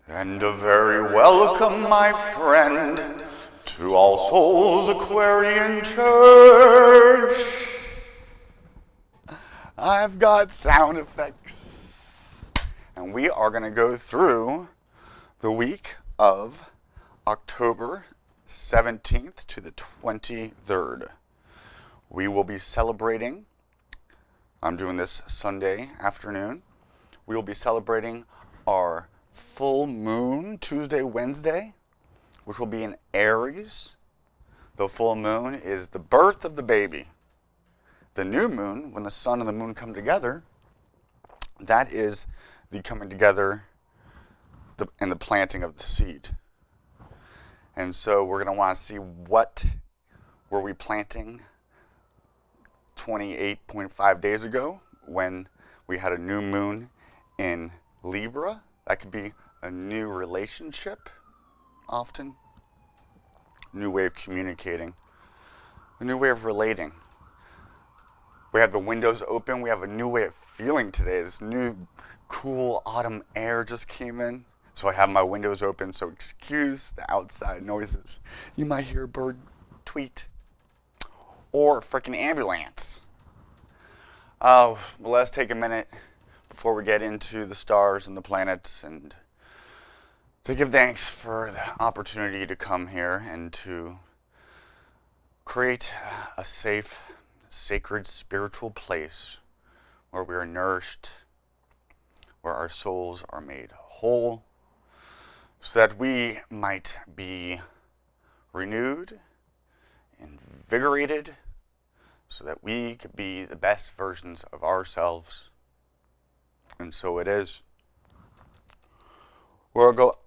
And a very welcome, my friend, to All Souls Aquarian Church. I've got sound effects. And we are going to go through the week of October 17th to the 23rd. We will be celebrating, I'm doing this Sunday afternoon, we will be celebrating our full moon Tuesday, Wednesday, which will be in Aries. The full moon is the birth of the baby. The new moon, when the sun and the moon come together, that is the coming together and the planting of the seed. And so we're going to want to see what were we planting 28.5 days ago when we had a new moon in Libra. That could be a new relationship, often. New way of communicating. A new way of relating. We have the windows open. We have a new way of feeling today. This new, cool autumn air just came in. So I have my windows open, so excuse the outside noises. You might hear a bird tweet. Or a freaking ambulance. Well, let's take a minute before we get into the stars and the planets and to give thanks for the opportunity to come here and to create a safe, sacred, spiritual place where we are nourished, where our souls are made whole, so that we might be renewed, invigorated, so that we could be the best versions of ourselves. And so it is. We'll go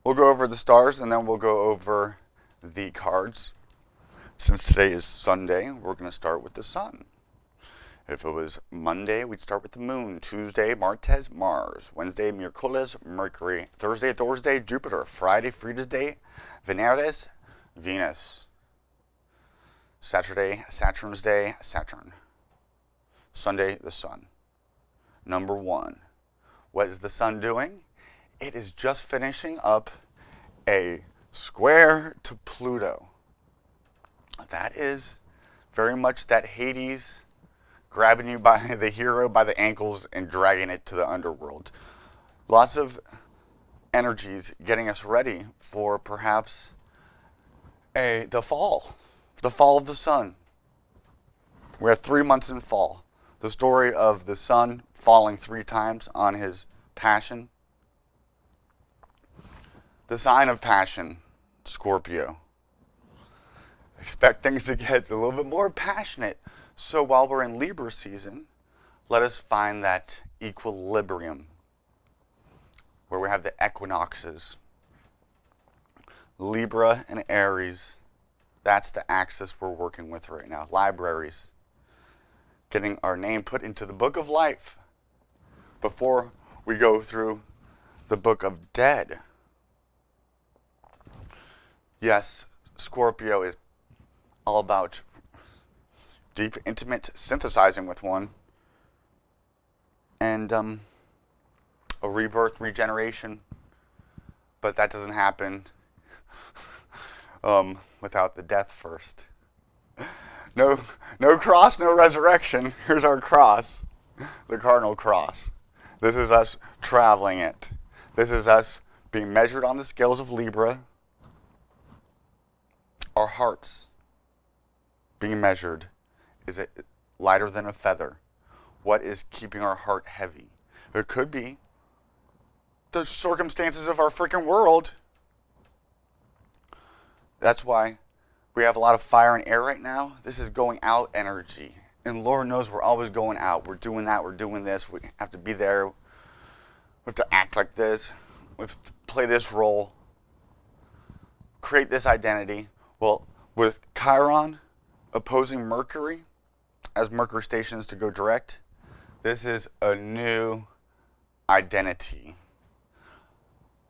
over the stars and then we'll go over the cards. Since today is Sunday, we're going to start with the sun. If it was Monday, we'd start with the moon. Tuesday, Martes, Mars. Wednesday, Mercules, Mercury. Thursday, Jupiter. Friday, Frida's Day, Veneris, Venus. Saturday, Saturn's Day, Saturn. Sunday, the sun. Number 1. What is the sun doing? It is just finishing up a square to Pluto. That is very much that Hades grabbing you by the hero by the ankles and dragging it to the underworld. Lots of energies getting us ready for perhaps the fall of the sun. We have 3 months in fall. The story of the sun falling 3 times on his passion. The sign of passion, Scorpio. Expect things to get a little bit more passionate. So while we're in Libra season, let us find that equilibrium where we have the equinoxes. Libra and Aries, that's the axis we're working with right now. Libraries. Getting our name put into the book of life before we go through the book of dead. Yes, Scorpio is all about deep, intimate synthesizing with one and a rebirth, regeneration, but that doesn't happen without the death first. No cross, no resurrection. Here's our cross, the cardinal cross. This is us traveling it. This is us being measured on the scales of Libra. Our hearts being measured. Is it lighter than a feather? What is keeping our heart heavy? It could be the circumstances of our freaking world. That's why we have a lot of fire and air right now. This is going out energy. And Lord knows we're always going out. We're doing that. We're doing this. We have to be there. We have to act like this. We have to play this role. Create this identity. Well, with Chiron opposing Mercury, as Mercury stations to go direct, this is a new identity.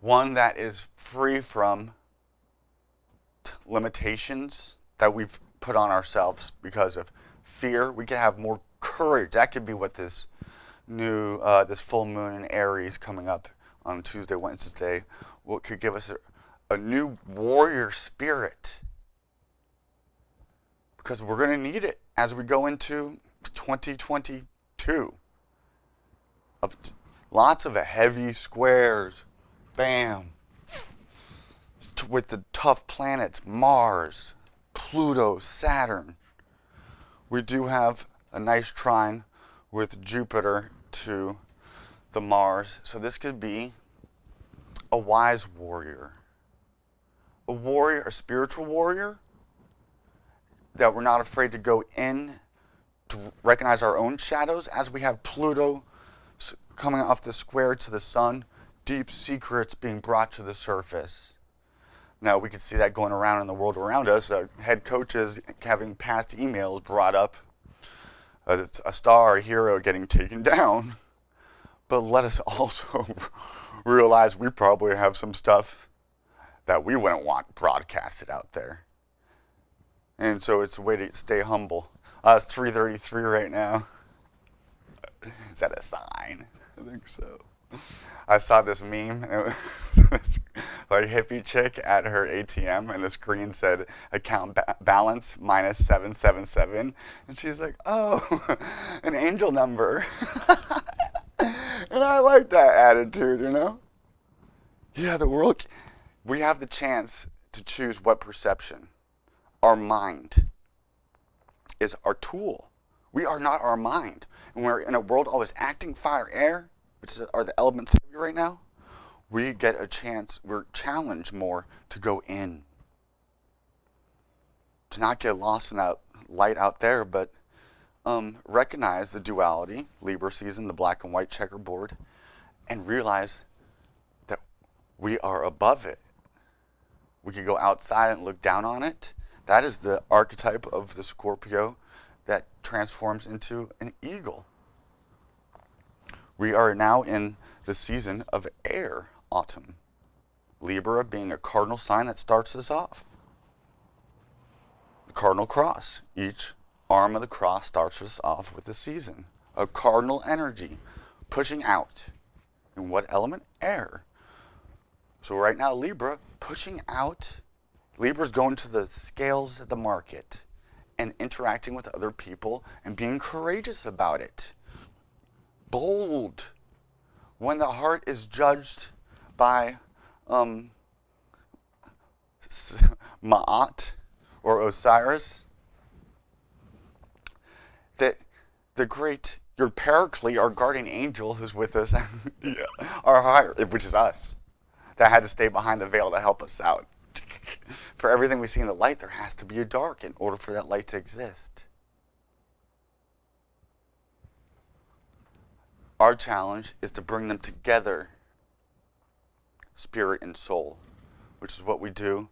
One that is free from limitations that we've put on ourselves because of fear. We can have more courage. That could be what this new, this full moon in Aries coming up on Tuesday, Wednesday, what could give us a new warrior spirit. Because we're going to need it as we go into 2022. Lots of heavy squares. Bam. With the tough planets, Mars, Pluto, Saturn. We do have a nice trine with Jupiter to the Mars. So this could be a wise warrior. A warrior, a spiritual warrior, that we're not afraid to go in to recognize our own shadows as we have Pluto coming off the square to the sun, deep secrets being brought to the surface. Now, we can see that going around in the world around us. Head coaches having past emails brought up a star, a hero getting taken down. But let us also realize we probably have some stuff that we wouldn't want broadcasted out there. And so it's a way to stay humble. It's 3:33 right now. Is that a sign? I think so. I saw this meme. It was this like hippie chick at her ATM, and the screen said account balance minus 777, and she's like, "Oh, an angel number." And I like that attitude, you know. Yeah, the world. We have the chance to choose what perception. Our mind is our tool. We are not our mind, and we're in a world always acting, fire, air, which are the elements of you right now. We get a chance, we're challenged more to go in. To not get lost in that light out there, but recognize the duality, Libra season, the black and white checkerboard, and realize that we are above it. We could go outside and look down on it. That is the archetype of the Scorpio that transforms into an eagle. We are now in the season of air, autumn. Libra being a cardinal sign that starts us off. The cardinal cross. Each arm of the cross starts us off with the season. A cardinal energy pushing out. In what element? Air. So right now, Libra pushing out. Libra's going to the scales of the market and interacting with other people and being courageous about it. Bold. When the heart is judged by Ma'at or Osiris, that the great, your paraclete, our guardian angel who's with us, yeah, our higher, which is us, that had to stay behind the veil to help us out. For everything we see in the light, there has to be a dark in order for that light to exist. Our challenge is to bring them together, spirit and soul, which is what we do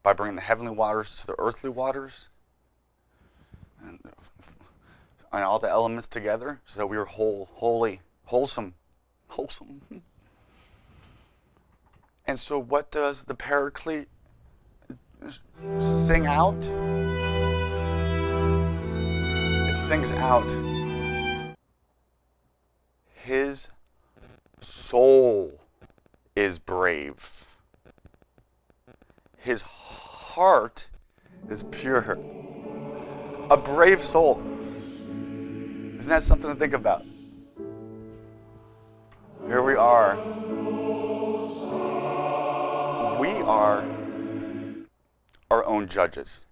by bringing the heavenly waters to the earthly waters and all the elements together so that we are whole, holy, wholesome. And so what does the paraclete sing out? It sings out, his soul is brave. His heart is pure. A brave soul. Isn't that something to think about? Here we are. We are our own judges.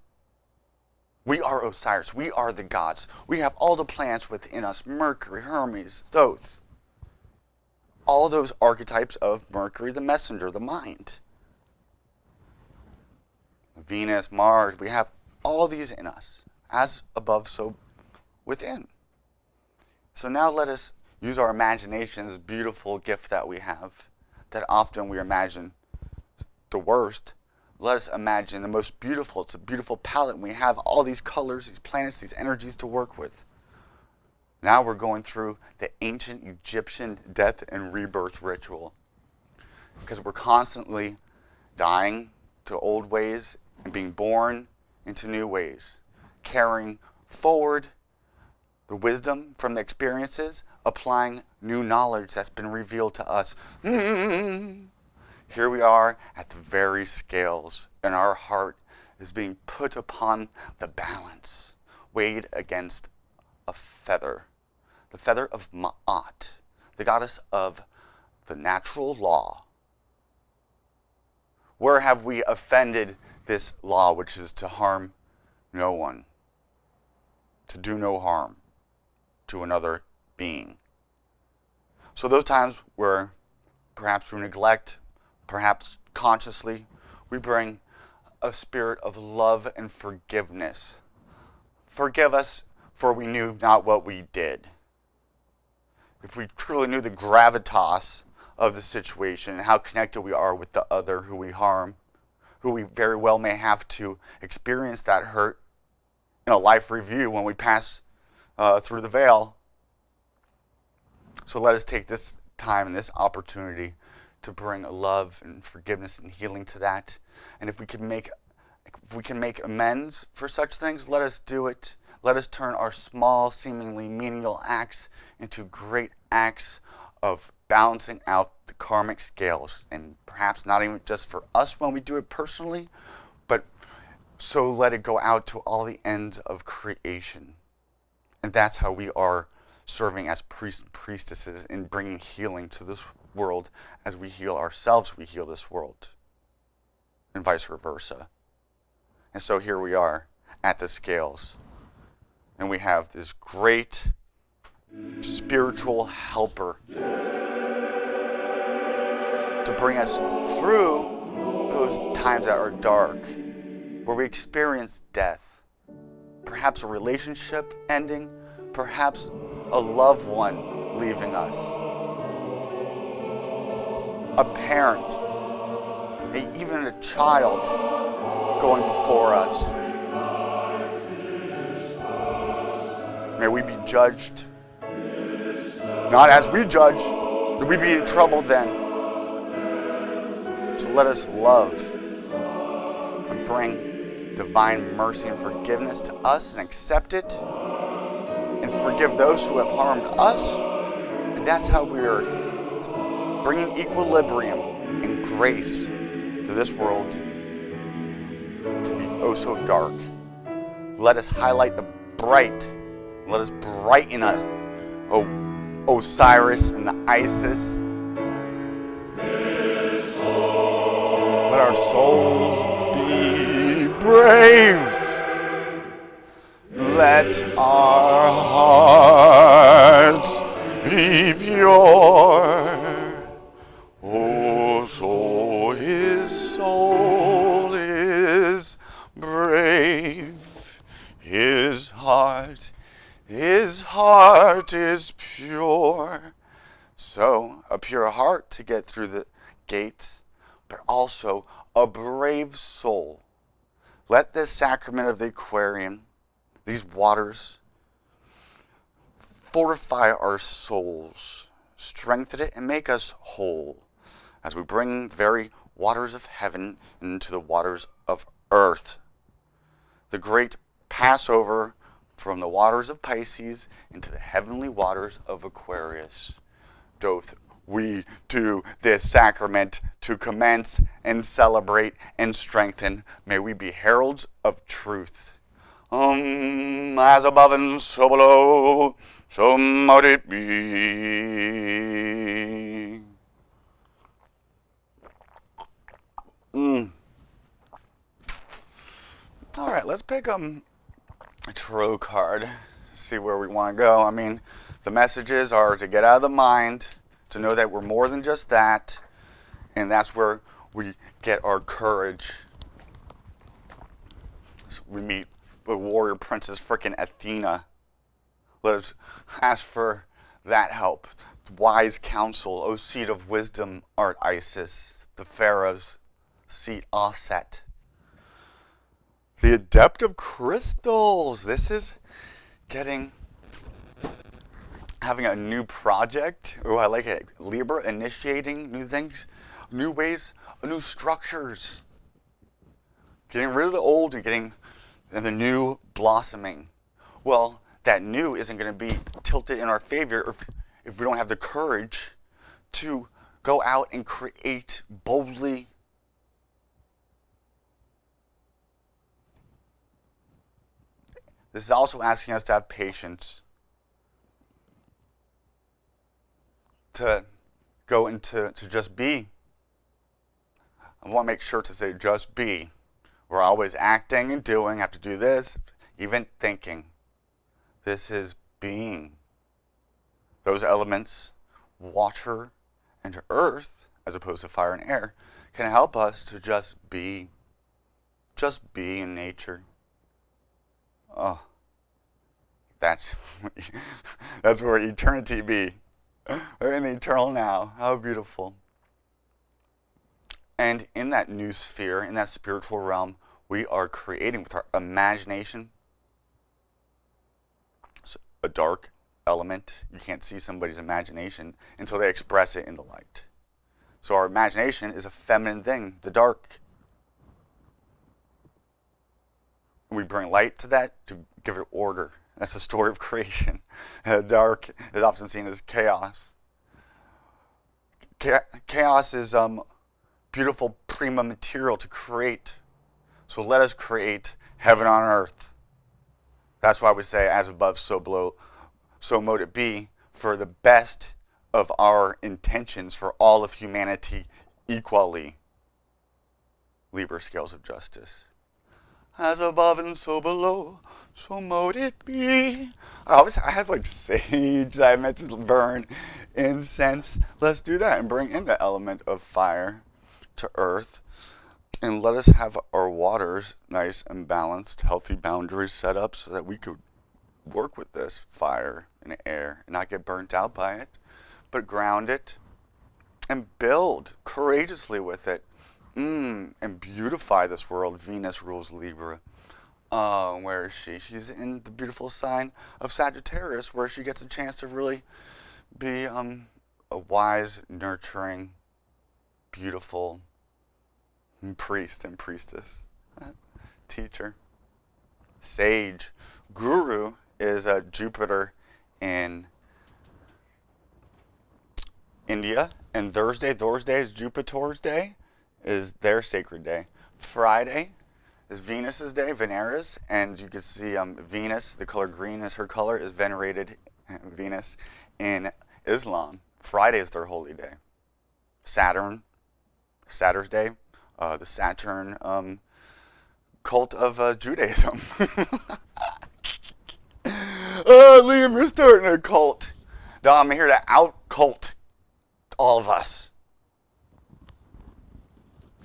We are Osiris. We are the gods. We have all the planets within us. Mercury, Hermes, Thoth. All those archetypes of Mercury, the messenger, the mind. Venus, Mars, we have all these in us. As above, so within. So now let us use our imagination, this beautiful gift that we have, that often we imagine the worst. Let us imagine the most beautiful. It's a beautiful palette, and we have all these colors, these planets, these energies to work with. Now we're going through the ancient Egyptian death and rebirth ritual. Because we're constantly dying to old ways and being born into new ways. Carrying forward the wisdom from the experiences, applying new knowledge that's been revealed to us. Here we are at the very scales, and our heart is being put upon the balance, weighed against a feather, the feather of Ma'at, the goddess of the natural law. Where have we offended this law, which is to harm no one, to do no harm to another being? So those times where perhaps through neglect, perhaps consciously, we bring a spirit of love and forgiveness. Forgive us, for we knew not what we did. If we truly knew the gravitas of the situation and how connected we are with the other who we harm, who we very well may have to experience that hurt in a life review when we pass through the veil. So let us take this time and this opportunity to bring love and forgiveness and healing to that. And if we can make amends for such things, let us do it. Let us turn our small, seemingly menial acts into great acts of balancing out the karmic scales. And perhaps not even just for us when we do it personally, but so let it go out to all the ends of creation. And that's how we are serving as priests and priestesses in bringing healing to this world. As we heal ourselves, we heal this world, and vice versa. And so here we are at the scales, and we have this great spiritual helper to bring us through those times that are dark, where we experience death, perhaps a relationship ending, perhaps a loved one leaving us, a parent, even a child going before us. May we be judged, not as we judge, that we be in trouble then. So let us love and bring divine mercy and forgiveness to us and accept it and forgive those who have harmed us. And that's how we are bringing equilibrium and grace to this world to be oh so dark. Let us highlight the bright. Let us brighten us, O Osiris and the Isis. Let our souls be brave. Let our hearts be pure. Oh, so his soul is brave. His heart is pure. So, a pure heart to get through the gates, but also a brave soul. Let this sacrament of the aquarium, these waters, fortify our souls, strengthen it, and make us whole as we bring the very waters of heaven into the waters of earth. The great Passover from the waters of Pisces into the heavenly waters of Aquarius. Doth we do this sacrament to commence and celebrate and strengthen. May we be heralds of truth. As above and so below, so mote it be. All right, let's pick a tarot card, see where we want to go. I mean, the messages are to get out of the mind, to know that we're more than just that, and that's where we get our courage. So we meet the warrior princess frickin' Athena. Let us ask for that help. Wise counsel, O seat of wisdom, art Isis, the Pharaoh's seat Aset. The Adept of Crystals. This is having a new project. Oh, I like it. Libra, initiating new things, new ways, new structures. Getting rid of the old and getting the new blossoming. Well, that new isn't going to be tilted in our favor if we don't have the courage to go out and create boldly. This is also asking us to have patience, to go into to just be. I want to make sure to say just be. We're always acting and doing, have to do this, even thinking. This is being. Those elements, water and earth, as opposed to fire and air, can help us to just be. Just be in nature. Oh, that's where eternity be. We're in the eternal now. How beautiful. And in that new sphere, in that spiritual realm, we are creating with our imagination. It's a dark element. You can't see somebody's imagination until they express it in the light. So our imagination is a feminine thing, the dark. We bring light to that to give it order. That's the story of creation. The dark is often seen as chaos. Chaos is beautiful prima material to create. So let us create heaven on earth. That's why we say, as above, so below, so mote it be, for the best of our intentions for all of humanity equally. Libra scales of justice. As above and so below, so mote it be. I have like sage that I meant to burn, incense. Let's do that and bring in the element of fire to earth. And let us have our waters nice and balanced, healthy boundaries set up so that we could work with this fire and air and not get burnt out by it, but ground it and build courageously with it. And beautify this world. Venus rules Libra. Where is she? She's in the beautiful sign of Sagittarius, where she gets a chance to really be a wise, nurturing, beautiful priest and priestess, teacher, sage. Guru is Jupiter in India, and Thursday is Jupiter's day, is their sacred day. Friday is Venus's day, Veneris, and you can see Venus, the color green is her color, is venerated, Venus, in Islam. Friday is their holy day. Saturn's day, the Saturn cult of Judaism. Liam, you're starting a cult. No, I'm here to out-cult all of us.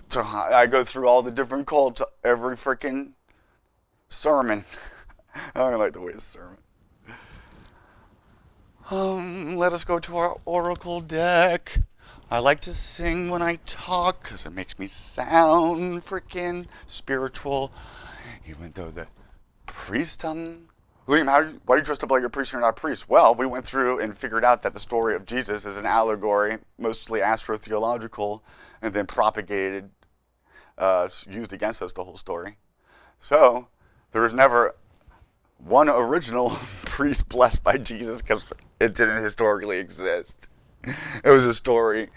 So I go through all the different cults every freaking sermon. I don't like the way it's sermon. Let us go to our oracle deck. I like to sing when I talk because it makes me sound freaking spiritual. Even though the priest, Liam, why do you dress up like a priest and you're not a priest? Well, we went through and figured out that the story of Jesus is an allegory, mostly astrotheological, and then propagated, used against us the whole story. So there was never one original priest blessed by Jesus because it didn't historically exist. It was a story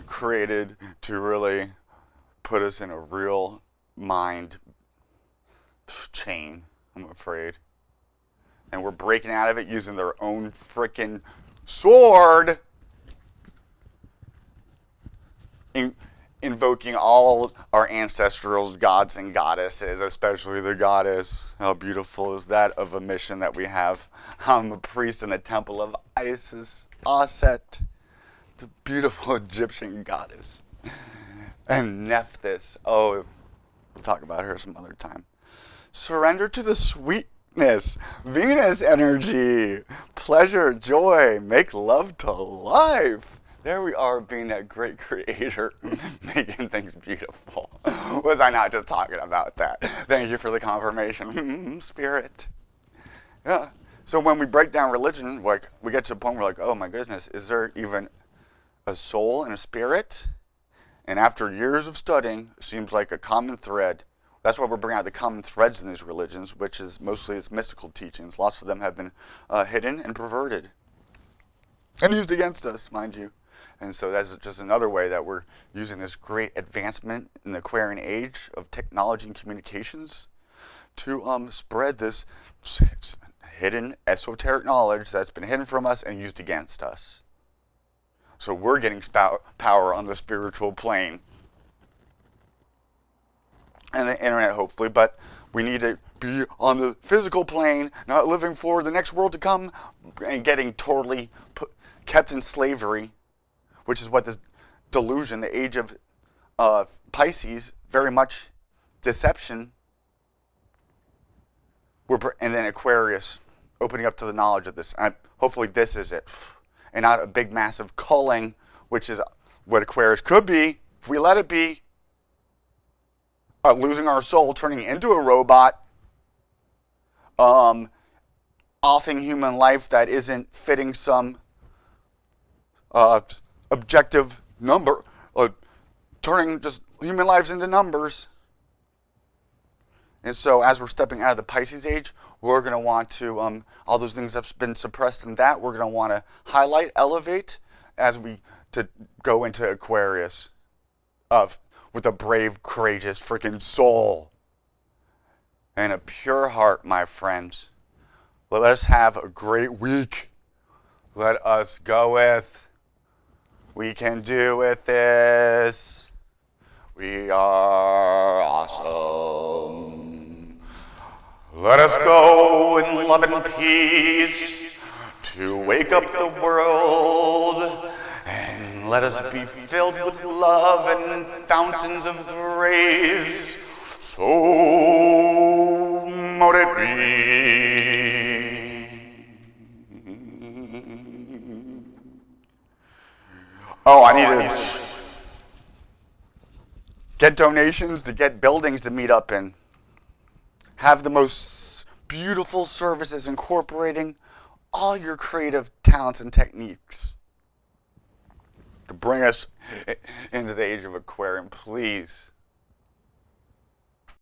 created to really put us in a real mind chain, I'm afraid. And we're breaking out of it using their own freaking sword. Invoking all our ancestral gods and goddesses, especially the goddess. How beautiful is that of a mission that we have? I'm a priest in the temple of Isis, Aset, the beautiful Egyptian goddess. And Nephthys. Oh, we'll talk about her some other time. Surrender to the sweetness, Venus energy, pleasure, joy, make love to life. There we are, being that great creator, making things beautiful. Was I not just talking about that? Thank you for the confirmation, spirit. Yeah. So when we break down religion, like we get to a point where we're like, oh my goodness, is there even a soul and a spirit? And after years of studying, it seems like a common thread. That's why we're bringing out the common threads in these religions, which is mostly its mystical teachings. Lots of them have been hidden and perverted. And used against us, mind you. And so that's just another way that we're using this great advancement in the Aquarian age of technology and communications to spread this hidden esoteric knowledge that's been hidden from us and used against us. So we're getting power on the spiritual plane and the internet, hopefully, but we need to be on the physical plane, not living for the next world to come and getting totally kept in slavery, which is what this delusion, the age of Pisces, very much deception, and then Aquarius, opening up to the knowledge of this. And hopefully this is it, and not a big, massive culling, which is what Aquarius could be if we let it be. Losing our soul, turning into a robot, offing human life that isn't fitting some objective number, turning just human lives into numbers. And so as we're stepping out of the Pisces age, we're going to want to, all those things that's been suppressed in that, we're going to want to highlight, elevate, as we to go into Aquarius with a brave, courageous freaking soul and a pure heart, my friends. Let us have a great week. Let us go with. We can do with this. We are awesome. Let us go in love and peace to wake up the world, and let us be filled with love and fountains of grace. So mote it be. Oh, I need to get donations to get buildings to meet up in. Have the most beautiful services incorporating all your creative talents and techniques to bring us into the age of Aquarian, please.